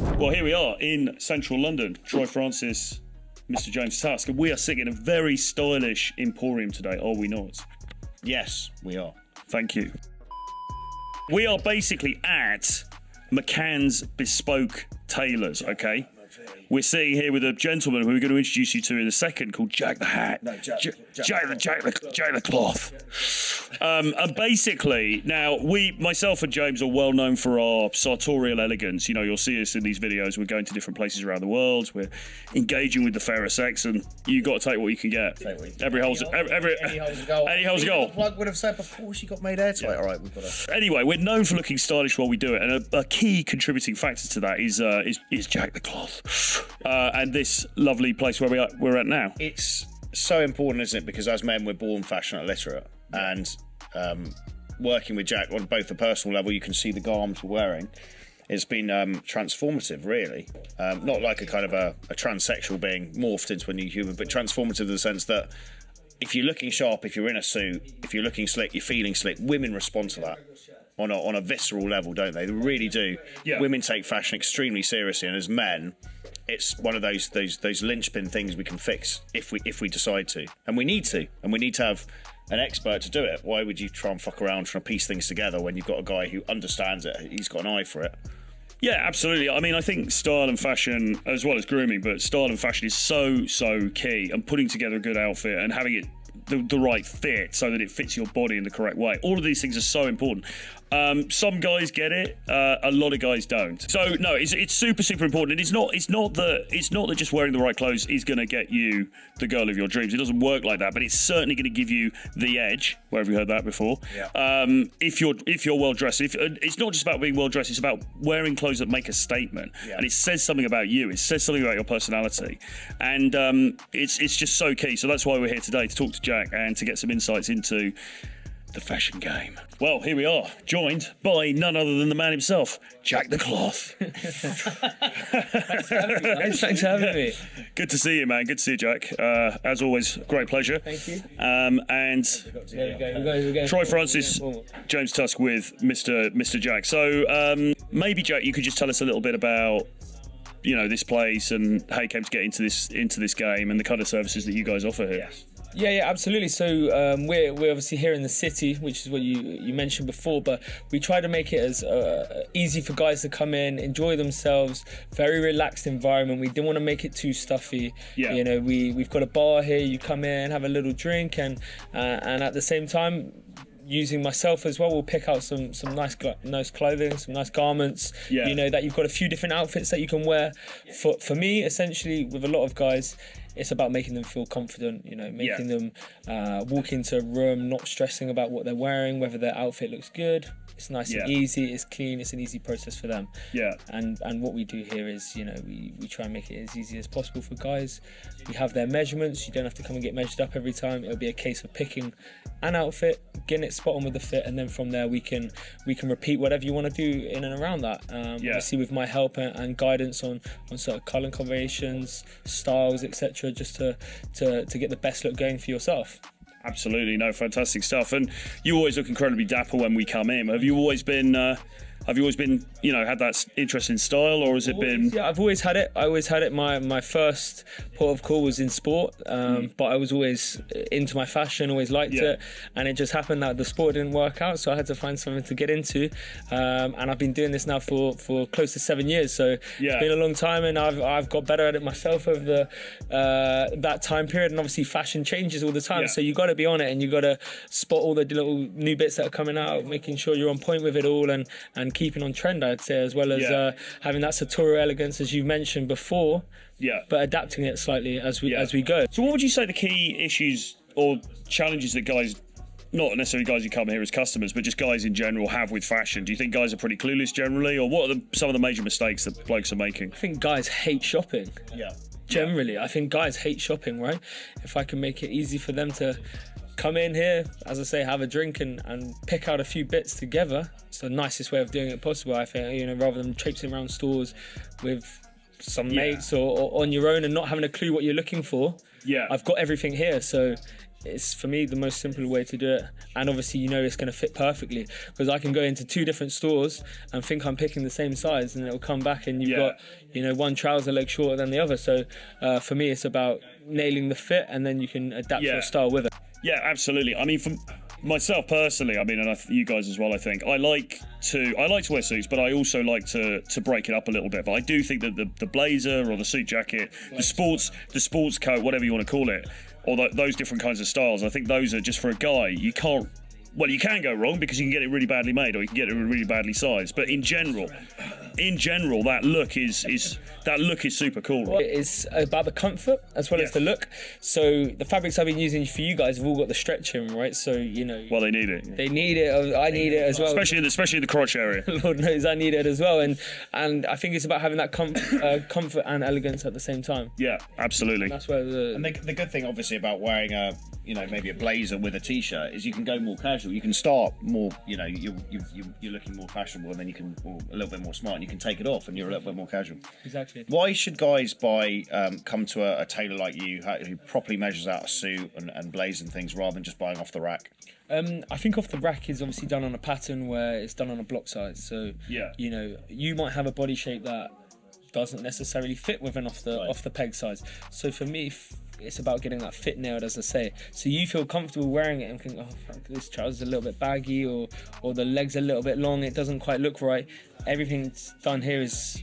Well, here we are in central London. Troy Francis, Mr. James Tusk, and we are sitting in a very stylish emporium today, are we not? Yes, we are. Thank you. We are basically at McCann's Bespoke Tailors, okay? We're sitting here with a gentleman who we're going to introduce you to in a second called Jack the Hat. No, Jack the Cloth. And basically, now, myself and James are well known for our sartorial elegance. You know, you'll see us in these videos. We're going to different places around the world. We're engaging with the fairer sex, and you got to take what you can get. Every hole's a goal. Any hole's a goal. The plug would have said before she got made airtight. Yeah. All right, we've got to. Anyway, we're known for looking stylish while we do it, and a key contributing factor to that is Jack the Cloth. And this lovely place where we're at now. It's so important, isn't it? Because as men, we're born fashion illiterate, and working with Jack on both the personal level, you can see the garments we're wearing. It's been transformative, really. Not like a kind of a transsexual being morphed into a new human, but transformative in the sense that if you're looking sharp, if you're in a suit, if you're looking slick, you're feeling slick, women respond to that on a visceral level, don't they? They really do. Yeah. Women take fashion extremely seriously, and as men, it's one of those linchpin things we can fix if we decide to, and we need to have an expert to do it. Why would you try and fuck around trying to piece things together when you've got a guy who understands it? He's got an eye for it. Yeah, absolutely. I mean, I think style and fashion, as well as grooming, but style and fashion is so key, and putting together a good outfit and having it the right fit so that it fits your body in the correct way. All of these things are so important. Some guys get it, a lot of guys don't. So no, it's super important. And it's not that just wearing the right clothes is going to get you the girl of your dreams. It doesn't work like that, but it's certainly going to give you the edge. Where have you heard that before? Yeah. If you're well dressed, it's not just about being well dressed. It's about wearing clothes that make a statement, yeah. And it says something about you. It says something about your personality, and it's just so key. So that's why we're here today, to talk to Jack and to get some insights into the fashion game. Well, here we are, joined by none other than the man himself, Jack the Cloth. Thanks for having me. Good to see you, man. Good to see you, Jack. As always, great pleasure. Thank you. And Troy Francis, James Tusk with Mr. Jack. So maybe, Jack, you could just tell us a little bit about, you know, this place and how you came to get into this game and the kind of services that you guys offer here. Yes. Yeah, absolutely. So we're obviously here in the city, which is what you mentioned before, but we try to make it as easy for guys to come in, enjoy themselves, very relaxed environment. We didn't want to make it too stuffy. Yeah. You know, we've got a bar here. You come in, have a little drink, and at the same time, using myself as well, we'll pick out some nice clothing, some nice garments. Yeah. You know, that you've got a few different outfits that you can wear. For me, essentially, with a lot of guys, it's about making them feel confident, you know, making them walk into a room not stressing about what they're wearing, whether their outfit looks good. It's nice and easy, it's clean, it's an easy process for them. Yeah. And what we do here is, you know, we try and make it as easy as possible for guys. We have their measurements. You don't have to come and get measured up every time. It'll be a case of picking an outfit, getting it spot on with the fit, and then from there we can repeat whatever you want to do in and around that. Obviously with my help and guidance on sort of colour combinations, styles, etc., just to get the best look going for yourself. Absolutely, no, fantastic stuff. And you always look incredibly dapper when we come in. Have you always been, you know, had that interest in style, or has it been? Yeah, I've always had it. I always had it. My first port of call was in sport, but I was always into my fashion, always liked it. And it just happened that the sport didn't work out, so I had to find something to get into. And I've been doing this now for close to 7 years, so it's been a long time, and I've got better at it myself over that time period. And obviously, fashion changes all the time, so you got to be on it, and you got to spot all the little new bits that are coming out, making sure you're on point with it all, and keeping on trend, I'd say, as well as having that sartorial elegance, as you mentioned before, but adapting it slightly as we go. So what would you say the key issues or challenges that guys, not necessarily guys who come here as customers, but just guys in general, have with fashion? Do you think guys are pretty clueless generally, or what are some of the major mistakes that blokes are making? I think guys hate shopping. Generally, I think guys hate shopping, right? If I can make it easy for them to come in here, as I say, have a drink and pick out a few bits together, it's the nicest way of doing it possible, I think, you know, rather than traipsing around stores with some mates or on your own and not having a clue what you're looking for. I've got everything here, so it's for me the most simple way to do it, and obviously you know it's going to fit perfectly, because I can go into 2 different stores and think I'm picking the same size, and it'll come back and you've got, you know, one trouser leg shorter than the other. So for me it's about nailing the fit, and then you can adapt your style with it. Yeah, absolutely. I mean, for myself personally, I mean, and you guys as well, I think I like to wear suits, but I also like to break it up a little bit. But I do think that the blazer or the suit jacket, the sports coat, whatever you want to call it, or those different kinds of styles, I think those are just for a guy. You can't. Well, you can go wrong because you can get it really badly made, or you can get it really badly sized. But in general, that look is super cool. Right? It's about the comfort as well as the look. So the fabrics I've been using for you guys have all got the stretch in, right? So you know. Well, they need it. They need it. I need it as well. Especially in the crotch area. Lord knows I need it as well, and I think it's about having that comfort and elegance at the same time. Yeah, absolutely. And that's where the good thing, obviously, about wearing a, you know, maybe a blazer with a t-shirt is you can go more casual. You can start more, you know, you're looking more fashionable, and then you can, or a little bit more smart, and you can take it off, and you're a little bit more casual. Exactly. Why should guys come to a tailor like you who properly measures out a suit and blaze and things, rather than just buying off the rack? I think off the rack is obviously done on a pattern where it's done on a block size. So you know, you might have a body shape that doesn't necessarily fit with an off the peg size. So for me, it's about getting that fit nailed, as I say. So you feel comfortable wearing it and think, oh fuck, this trouser's a little bit baggy, or the legs a little bit long, it doesn't quite look right. Everything's done here is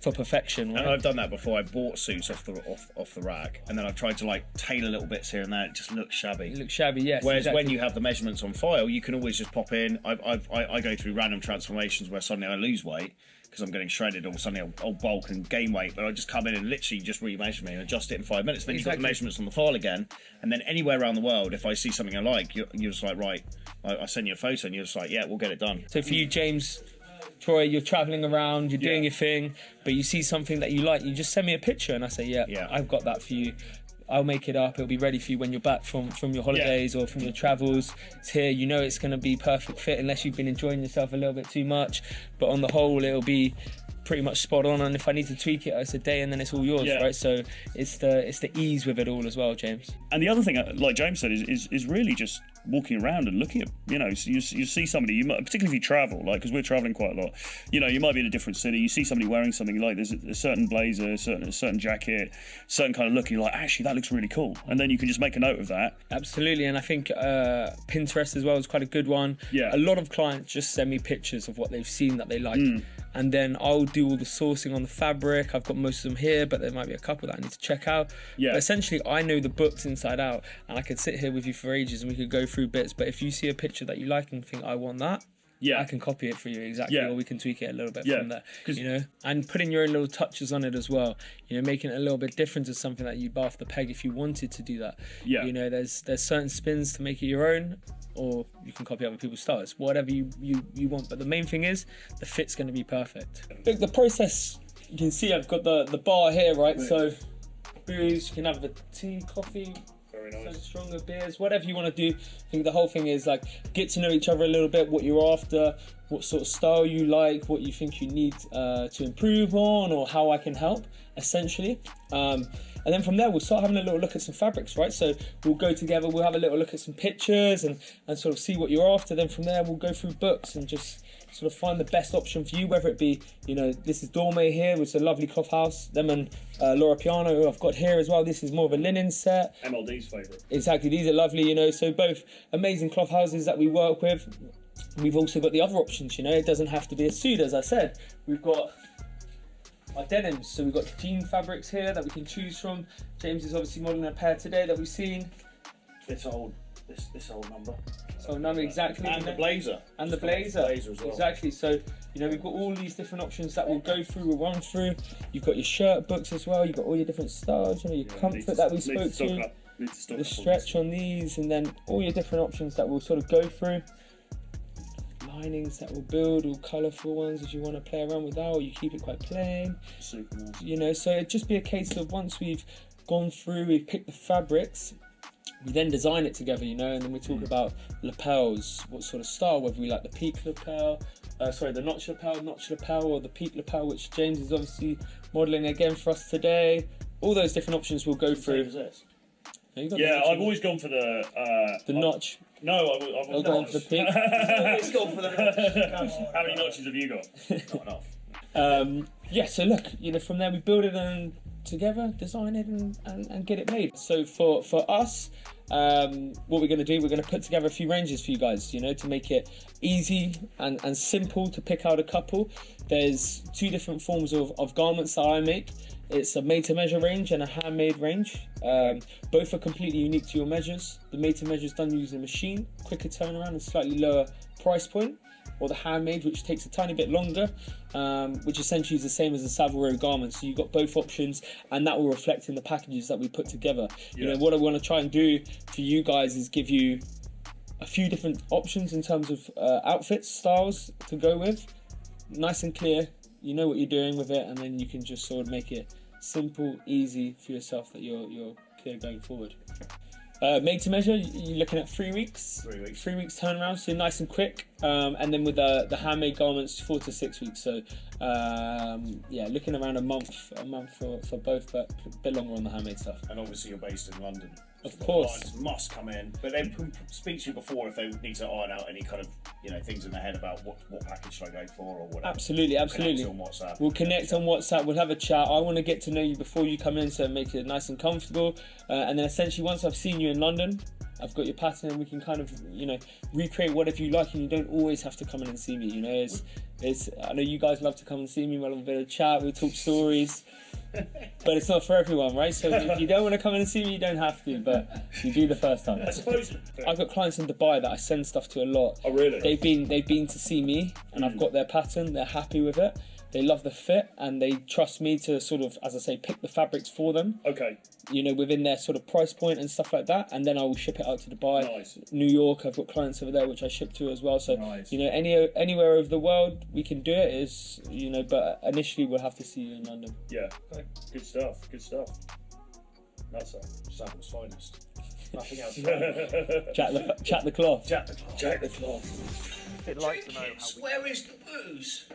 for perfection, right? And I've done that before. I bought suits off the rack, and then I've tried to like tailor little bits here and there. It just looks shabby. It looks shabby, yes. Whereas exactly. when you have the measurements on file, you can always just pop in. I go through random transformations where suddenly I lose weight because I'm getting shredded, or suddenly I'll bulk and gain weight, but I just come in and literally just remeasure me and adjust it in 5 minutes. Then you've got the measurements on the file again, and then anywhere around the world, if I see something I like, you're just like, right, I send you a photo, and you're just like, yeah, we'll get it done. So for you, James, Troy, you're travelling around, you're doing your thing, but you see something that you like, you just send me a picture, and I say, yeah, I've got that for you. I'll make it up. It'll be ready for you when you're back from your holidays or from your travels. It's here. You know it's going to be perfect fit, unless you've been enjoying yourself a little bit too much. But on the whole, it'll be pretty much spot on. And if I need to tweak it, it's a day, and then it's all yours, right? So it's the ease with it all as well, James. And the other thing, like James said, is really just walking around and looking at, you know, so you see somebody, you might, particularly if you travel, like, because we're traveling quite a lot, you know, you might be in a different city, you see somebody wearing something, like there's a certain blazer, a certain jacket, certain kind of look, and you're like, actually that looks really cool, and then you can just make a note of that. Absolutely. And I think Pinterest as well is quite a good one. A lot of clients just send me pictures of what they've seen that they like, and then I'll do all the sourcing on the fabric. I've got most of them here, but there might be a couple that I need to check out. But essentially I know the books inside out, and I could sit here with you for ages and we could go through bits. But if you see a picture that you like and think, I want that, I can copy it for you exactly, or we can tweak it a little bit from there, you know, and putting your own little touches on it as well, you know, making it a little bit different to something that you buy off the peg if you wanted to do that. You know, there's certain spins to make it your own, or you can copy other people's styles, whatever you want. But the main thing is the fit's going to be perfect. Look, the process, you can see I've got the bar here, right? So booze, you can have a tea, coffee, some stronger beers, whatever you want to do. I think the whole thing is like, get to know each other a little bit, what you're after, what sort of style you like, what you think you need to improve on, or how I can help, essentially. And then from there, we'll start having a little look at some fabrics, right? So we'll go together, we'll have a little look at some pictures and sort of see what you're after. Then from there, we'll go through books and just sort of find the best option for you, whether it be, you know, this is Dorme here, which is a lovely cloth house. Them and Loro Piana, who I've got here as well. This is more of a linen set. MLD's favourite. Exactly, these are lovely, you know, so both amazing cloth houses that we work with. We've also got the other options, you know, it doesn't have to be a suit, as I said. We've got our denims, so we've got jean fabrics here that we can choose from. James is obviously modelling a pair today that we've seen. This old number. So number, exactly. And the blazer. And the blazer. As well. Exactly. So, you know, we've got all these different options that we'll go through, we'll run through. You've got your shirt books as well. You've got all your different styles, you know, your comfort that we spoke to. The stretch on these, and then all your different options that we'll sort of go through. Linings that we'll build, all colourful ones if you want to play around with that, or you keep it quite plain. Super nice. You know, so it'd just be a case of once we've gone through, we've picked the fabrics, we then design it together, you know, and then we talk about lapels, what sort of style, whether we like the peak lapel, the notch lapel, or the peak lapel, which James is obviously modelling again for us today. All those different options we'll go through. You got Yeah, the I've always gone for the notch. No, I've I'll go for the peak. Let's go for the How many notches have you got? Not enough. Yeah, so look, from there we build it and together, design it and get it made. So for us, what we're going to do, we're going to put together a few ranges for you guys, to make it easy and simple to pick out a couple. There's 2 different forms of garments that I make. It's a made-to-measure range and a handmade range. Both are completely unique to your measures. The made-to-measure is done using a machine, quicker turnaround and slightly lower price point. Or the handmade, which takes a tiny bit longer, which essentially is the same as the Savile Row garment. So you've got both options, and that will reflect in the packages that we put together. What I want to try and do for you guys is give you a few different options in terms of outfits, styles to go with. Nice and clear, you know what you're doing with it, and then you can just sort of make it simple, easy for yourself that you're clear going forward. Made to measure, you're looking at 3 weeks. 3 weeks. 3 weeks turnaround, so nice and quick. And then with the handmade garments, 4 to 6 weeks. So yeah, looking around a month for both, but a bit longer on the handmade stuff. And obviously you're based in London. Of So course. the clients must come in, but they can speak to you before if they need to iron out any kind of things in their head about what package should I go for or whatever. Absolutely. Connect on WhatsApp. We'll connect on WhatsApp. We'll have a chat. I want to get to know you before you come in, so make it nice and comfortable. And then essentially, once I've seen you in London, I've got your pattern, and we can kind of recreate whatever you like, and you don't always have to come in and see me. It's I know you guys love to come and see me. We'll have a bit of chat. We'll talk stories. But it's not for everyone, right? So if you don't want to come in and see me, you don't have to, but you do the first time. I suppose. I've got clients in Dubai that I send stuff to a lot. Oh, really? They've been to see me, and I've got their pattern. They're happy with it. They love the fit, and they trust me to sort of, as I say, pick the fabrics for them. Okay. Within their sort of price point and stuff like that, and then I will ship it out to Dubai. Nice. New York, I've got clients over there which I ship to as well. So Nice. anywhere over the world we can do it. Is but initially we'll have to see you in London. Yeah. Okay. Good stuff. Good stuff. That's it. Savil's finest. Nothing else. Chat the cloth. Jack the cloth. Jack the cloth. I'd like to know how Where is the booze?